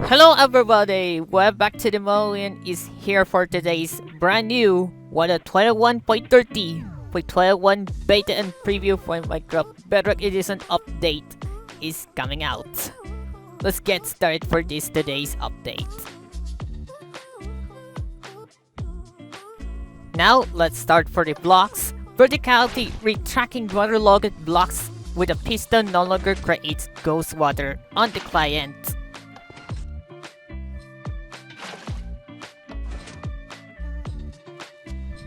Hello everybody, welcome back to the Molian is here for today's brand new 21.30.21 beta and preview for Minecraft Bedrock Edition update is coming out. Let's get started for today's update. Now let's start for the blocks. Verticality retracting waterlogged blocks with a piston no longer creates ghost water on the client.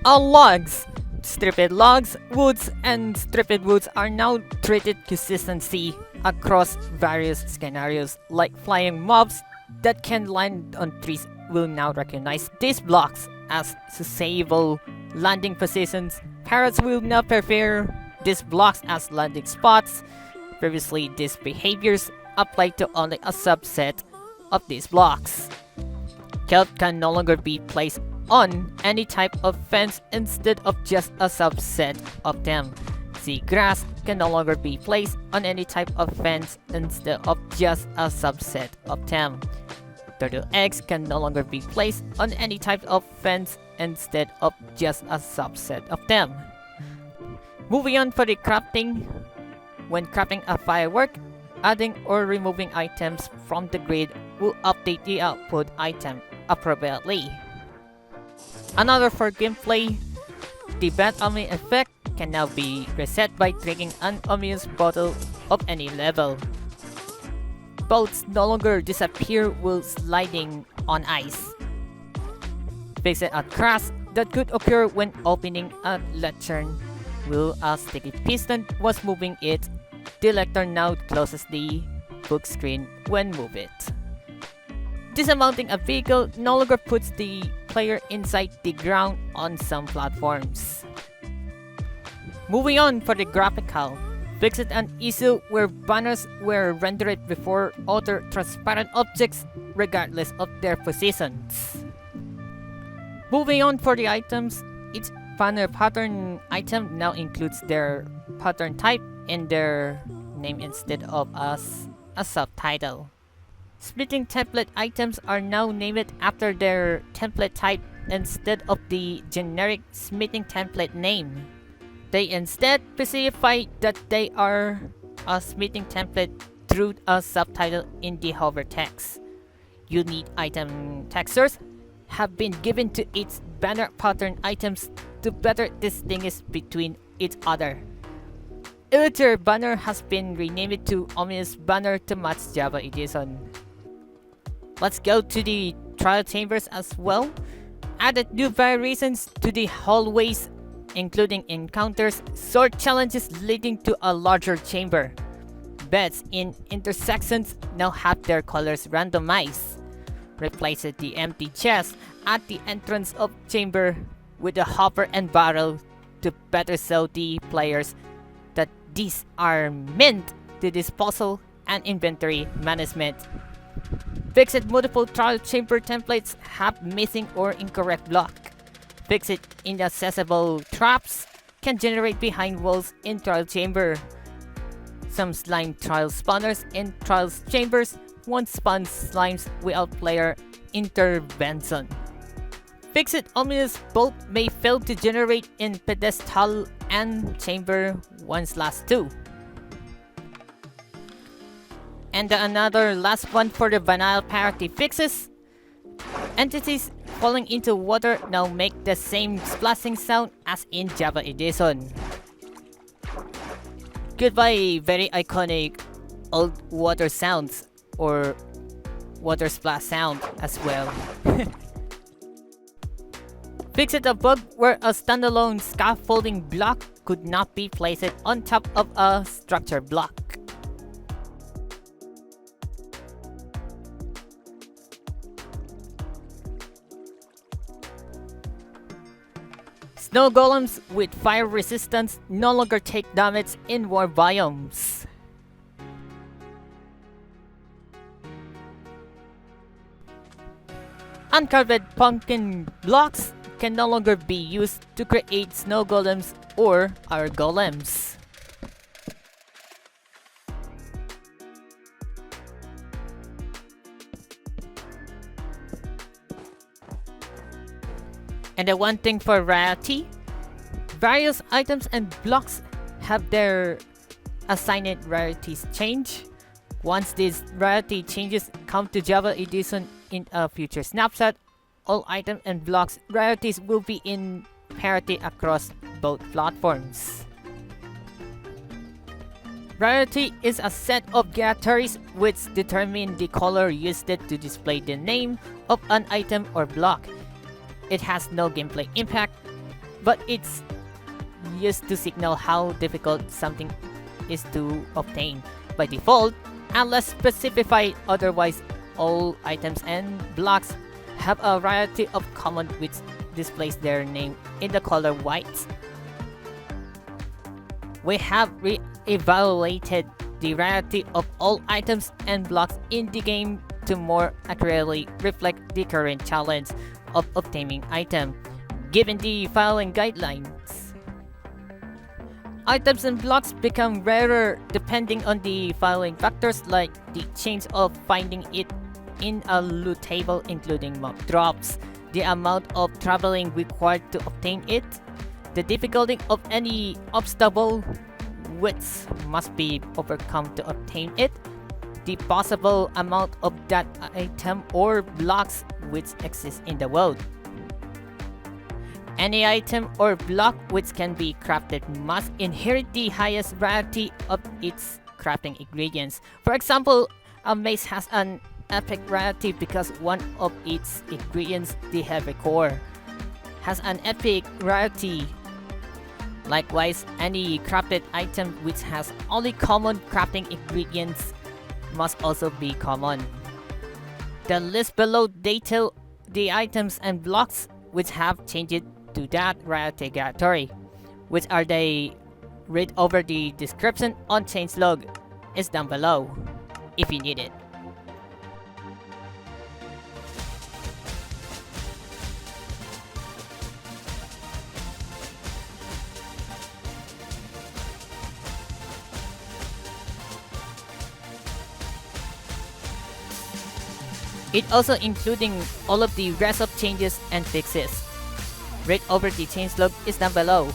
All logs, stripped logs, woods, and stripped woods are now treated consistently across various scenarios, like flying mobs that can land on trees will now recognize these blocks as sustainable landing positions. Parrots will now prefer these blocks as landing spots. Previously, these behaviors applied to only a subset of these blocks. Kelp can no longer be placed on any type of fence instead of just a subset of them. Seagrass can no longer be placed on any type of fence instead of just a subset of them. Turtle eggs can no longer be placed on any type of fence instead of just a subset of them. Moving on for the crafting. When crafting a firework, adding or removing items from the grid will update the output item appropriately. Another for gameplay, the bad omen effect can now be reset by drinking an ominous bottle of any level. Boats no longer disappear while sliding on ice. Fix it a crash that could occur when opening a lectern. While a sticky piston was moving it, the lectern now closes the book screen when move it. Dismounting a vehicle no longer puts the player inside the ground on some platforms. Moving on for the graphical. Fixed an issue where banners were rendered before other transparent objects regardless of their positions. Moving on for the items, each banner pattern item now includes their pattern type and their name instead of as a subtitle. Splitting template items are now named after their template type instead of the generic smithing template name. They instead specify that they are a smithing template through a subtitle in the hover text. Unique item textures have been given to each banner pattern items to better distinguish between each other. Earlier banner has been renamed to Ominous Banner to match Java Edition. Let's go to the trial chambers as well. Added new variations to the hallways, including encounters, sword challenges leading to a larger chamber. Beds in intersections now have their colors randomized. Replaces the empty chest at the entrance of chamber with a hopper and barrel to better show the players that these are meant to disposal and inventory management. Fixed multiple trial chamber templates have missing or incorrect block. Fixed inaccessible traps can generate behind walls in trial chamber. Some slime trial spawners in trial chambers won't spawn slimes without player intervention. Fixed ominous bolt may fail to generate in pedestal and chamber 1/2. And another last one for the vanilla parity fixes. Entities falling into water now make the same splashing sound as in Java Edition. Goodbye very iconic old water sounds or water splash sound as well. Fixed a bug where a standalone scaffolding block could not be placed on top of a structure block. Snow golems with fire resistance no longer take damage in war biomes. Uncarved pumpkin blocks can no longer be used to create snow golems or our golems. And the one thing for Rarity, various items and blocks have their assigned rarities change. Once these rarity changes come to Java Edition in a future snapshot, all items and blocks rarities will be in parity across both platforms. Rarity is a set of characters which determine the color used to display the name of an item or block. It has no gameplay impact, but it's used to signal how difficult something is to obtain. By default, unless specified otherwise, all items and blocks have a variety of common which displays their name in the color white. We have re-evaluated the rarity of all items and blocks in the game to more accurately reflect the current challenge of obtaining item, given the following guidelines. Items and blocks become rarer depending on the following factors like the change of finding it in a loot table including mob drops, the amount of traveling required to obtain it, the difficulty of any obstacle which must be overcome to obtain it, the possible amount of that item or blocks which exist in the world. Any item or block which can be crafted must inherit the highest variety of its crafting ingredients. For example, a mace has an epic rarity because one of its ingredients, the heavy core, has an epic rarity. Likewise, any crafted item which has only common crafting ingredients must also be common. The list below detail the items and blocks which have changed to that rarity category. Which are they? Read over the description on changelog is down below if you need it. It also including all of the rest of changes and fixes. Read over the changelog is down below.